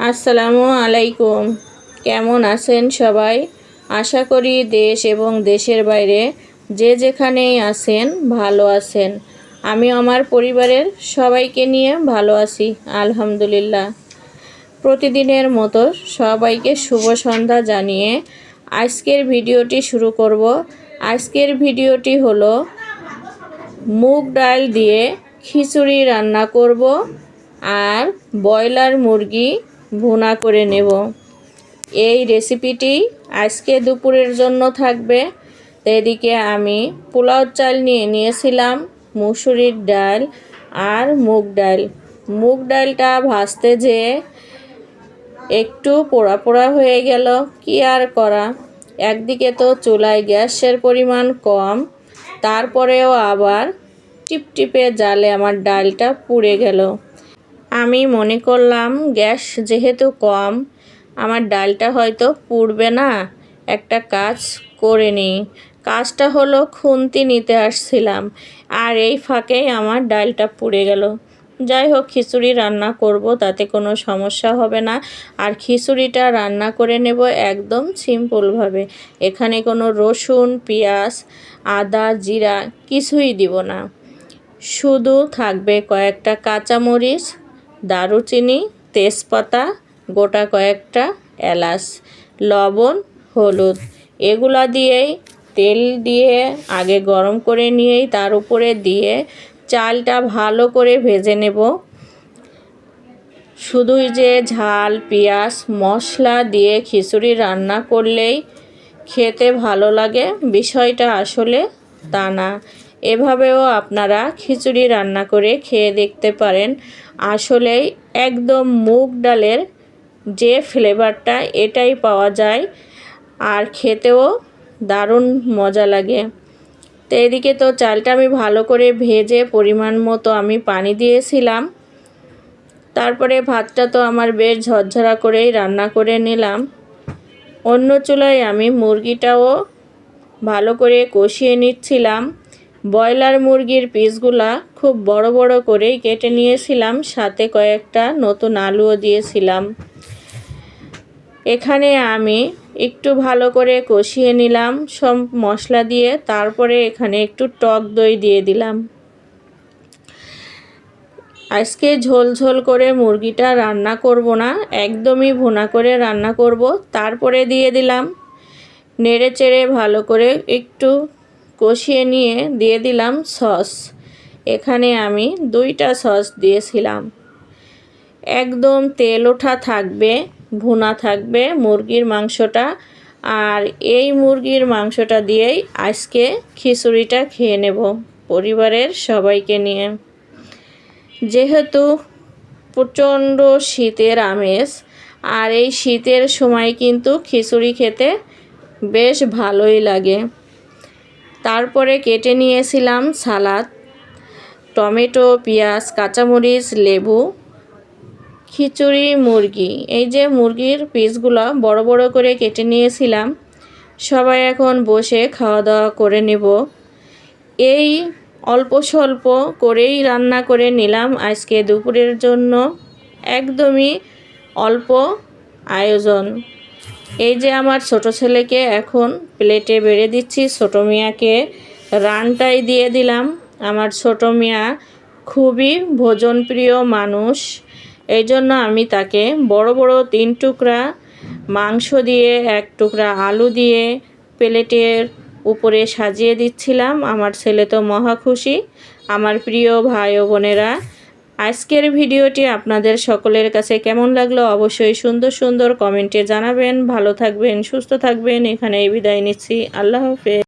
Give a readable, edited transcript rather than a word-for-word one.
আসসালামু আলাইকুম। কেমন আছেন সবাই? আশা করি দেশ এবং দেশের বাইরে যে যেখানেই আছেন ভালো আছেন। আমি আমার পরিবারের সবাইকে নিয়ে ভালো আছি আলহামদুলিল্লাহ। প্রতিদিনের মতো সবাইকে শুভ সন্ধ্যা জানিয়ে আজকের ভিডিওটি শুরু করব। আজকের ভিডিওটি হলো মুগ ডাল দিয়ে খিচুড়ি রান্না করব আর ব্রয়লার মুরগি ভুনা করে নেব। এই রেসিপিটি আজকে দুপুরের জন্য থাকবে। এদিকে আমি পোলাও চাল নিয়েছিলাম, মুসুরির ডাল আর মুগ ডাল। মুগ ডালটা ভাজতে যেয়ে একটু পোড়া পোড়া হয়ে গেল, কি আর করা। একদিকে তো চুলায় গ্যাসের পরিমাণ কম, তারপরেও আবার টিপটিপে জালে আমার ডালটা পুড়ে গেল। আমি মনে করলাম গ্যাস যেহেতু কম, আমার ডালটা হয়তো পুড়বে না, একটা কাজ করে নিই। কাজটা হলো খুন্তি নিতে আসছিলাম, আর এই ফাঁকেই আমার ডালটা পুড়ে গেল। যাই হোক, খিচুড়ি রান্না করব, তাতে কোনো সমস্যা হবে না। আর খিচুড়িটা রান্না করে নেব একদম সিম্পলভাবে। এখানে কোনো রসুন, পেঁয়াজ, আদা, জিরা কিছুই দিব না। শুধু থাকবে কয়েকটা কাঁচামরিচ, দারুচিনি, তেজপাতা, গোটা কয়েকটা এলাচ, লবণ, হলুদ। এগুলা দিয়েই তেল দিয়ে আগে গরম করে নিয়েই তার উপরে দিয়ে চালটা ভালো করে ভেজে নেব। শুধুই যে ঝাল, পেঁয়াজ, মশলা দিয়ে খিচুড়ি রান্না করলেই খেতে ভালো লাগে, বিষয়টা আসলে তা না। এভাবেও আপনারা খিচুড়ি রান্না করে খেয়ে দেখতে পারেন। আসলেই একদম মুগ ডালের যে ফ্লেভারটা এটাই পাওয়া যায়, আর খেতেও দারুণ মজা লাগে। তো এদিকে তো চালটা আমি ভালো করে ভেজে পরিমাণ মতো আমি পানি দিয়েছিলাম। তারপরে ভাতটা তো আমার বেশ ঝরঝরা করেই রান্না করে নিলাম। অন্য চুলায় আমি মুরগিটাও ভালো করে কষিয়ে নিচ্ছিলাম। ব্রয়লার মুরগির পিসগুলা খুব বড় বড় করেই কেটে নিয়েছিলাম, সাথে কয়েকটা নতুন আলুও দিয়েছিলাম। এখানে আমি একটু ভালো করে কষিয়ে নিলাম সব মশলা দিয়ে। তারপরে এখানে একটু টক দই দিয়ে দিলাম। আজকে ঝোল ঝোল করে মুরগিটা রান্না করব না, একদমই ভুনা করে রান্না করব। তারপরে দিয়ে দিলাম নেড়ে চেড়ে ভালো করে একটু কষিয়ে নিয়ে দিয়ে দিলাম সস। এখানে আমি 2টা সস দিয়েছিলাম। একদম তেল ওঠা থাকবে, ভুনা থাকবে মুরগির মাংসটা। আর এই মুরগির মাংসটা দিয়েই আজকে খিচুড়িটা খেয়ে নেব পরিবারের সবাইকে নিয়ে। যেহেতু প্রচণ্ড শীতের আমেজ, আর এই শীতের সময় কিন্তু খিচুড়ি খেতে বেশ ভালোই লাগে। তারপরে কেটে নিয়েছিলাম সালাদ, টমেটো, পেঁয়াজ, কাঁচামরিচ, লেবু, খিচুড়ি, মুরগি। এই যে মুরগির পিসগুলো বড় বড় করে কেটে নিয়েছিলাম। সবাই এখন বসে খাওয়া দাওয়া করে নেব। এই অল্প স্বল্প করেই রান্না করে নিলাম আজকে দুপুরের জন্য, একদমই অল্প আয়োজন। এই যে আমার ছোট ছেলেকে এখন প্লেটে বেড়ে দিচ্ছি, ছোট মিয়াকে রানটাই দিয়ে দিলাম। আমার ছোট মিয়া খুবই ভোজনপ্রিয় মানুষ, এই জন্য আমি তাকে বড় বড় 3 টুকরা মাংস দিয়ে 1 টুকরা আলু দিয়ে প্লেটের উপরে সাজিয়ে দিচ্ছিলাম। আমার ছেলে তো মহা খুশি। আমার প্রিয় ভাই ও বোনেরা, আজকের ভিডিওটি আপনাদের সকলের কাছে কেমন লাগলো অবশ্যই সুন্দর সুন্দর কমেন্টে জানাবেন। ভালো থাকবেন, সুস্থ থাকবেন। এখানেই বিদায় নিচ্ছি। আল্লাহ হাফেজ।